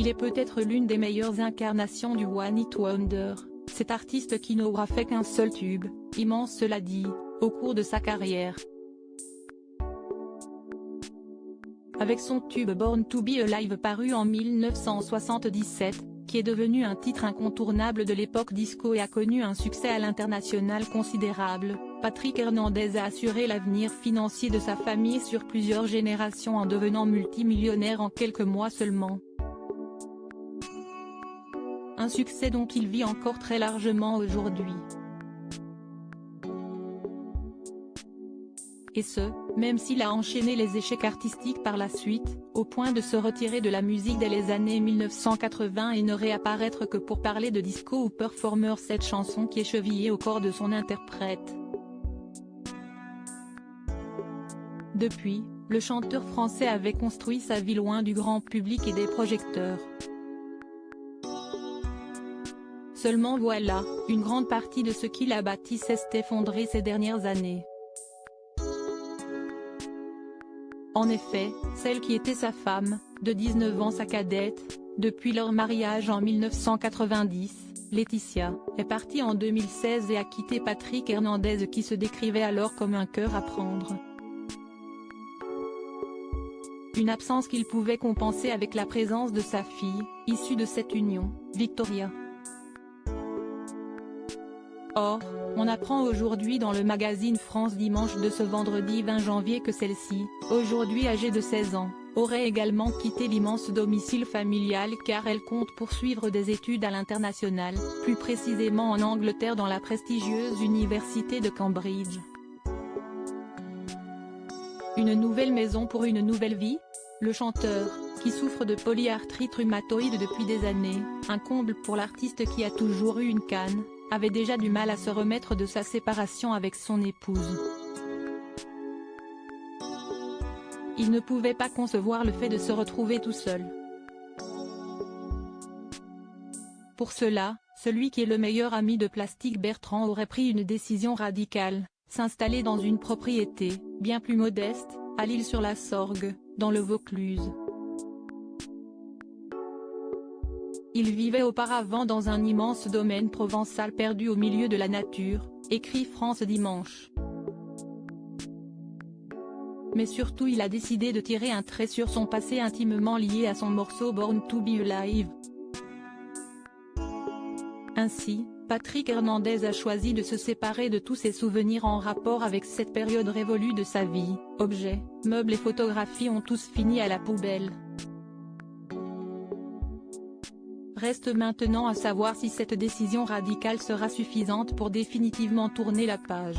Il est peut-être l'une des meilleures incarnations du One Hit Wonder, cet artiste qui n'aura fait qu'un seul tube, immense cela dit, au cours de sa carrière. Avec son tube Born to Be Alive paru en 1977, qui est devenu un titre incontournable de l'époque disco et a connu un succès à l'international considérable, Patrick Hernandez a assuré l'avenir financier de sa famille sur plusieurs générations en devenant multimillionnaire en quelques mois seulement. Un succès dont il vit encore très largement aujourd'hui. Et ce, même s'il a enchaîné les échecs artistiques par la suite, au point de se retirer de la musique dès les années 1980 et ne réapparaître que pour parler de disco ou performer, cette chanson qui est chevillée au corps de son interprète. Depuis, le chanteur français avait construit sa vie loin du grand public et des projecteurs. Seulement voilà, une grande partie de ce qu'il a bâti s'est effondrée ces dernières années. En effet, celle qui était sa femme, de 19 ans sa cadette, depuis leur mariage en 1990, Laetitia, est partie en 2016 et a quitté Patrick Hernandez qui se décrivait alors comme un cœur à prendre. Une absence qu'il pouvait compenser avec la présence de sa fille, issue de cette union, Victoria. Or, on apprend aujourd'hui dans le magazine France Dimanche de ce vendredi 20 janvier que celle-ci, aujourd'hui âgée de 16 ans, aurait également quitté l'immense domicile familial car elle compte poursuivre des études à l'international, plus précisément en Angleterre dans la prestigieuse université de Cambridge. Une nouvelle maison pour une nouvelle vie ? Le chanteur, qui souffre de polyarthrite rhumatoïde depuis des années, un comble pour l'artiste qui a toujours eu une canne, avait déjà du mal à se remettre de sa séparation avec son épouse. Il ne pouvait pas concevoir le fait de se retrouver tout seul. Pour cela, celui qui est le meilleur ami de Plastique Bertrand aurait pris une décision radicale, s'installer dans une propriété, bien plus modeste, à l'Isle-sur-la-Sorgue, dans le Vaucluse. Il vivait auparavant dans un immense domaine provençal perdu au milieu de la nature, écrit France Dimanche. Mais surtout il a décidé de tirer un trait sur son passé intimement lié à son morceau Born to Be Alive. Ainsi, Patrick Hernandez a choisi de se séparer de tous ses souvenirs en rapport avec cette période révolue de sa vie. Objets, meubles et photographies ont tous fini à la poubelle. Reste maintenant à savoir si cette décision radicale sera suffisante pour définitivement tourner la page.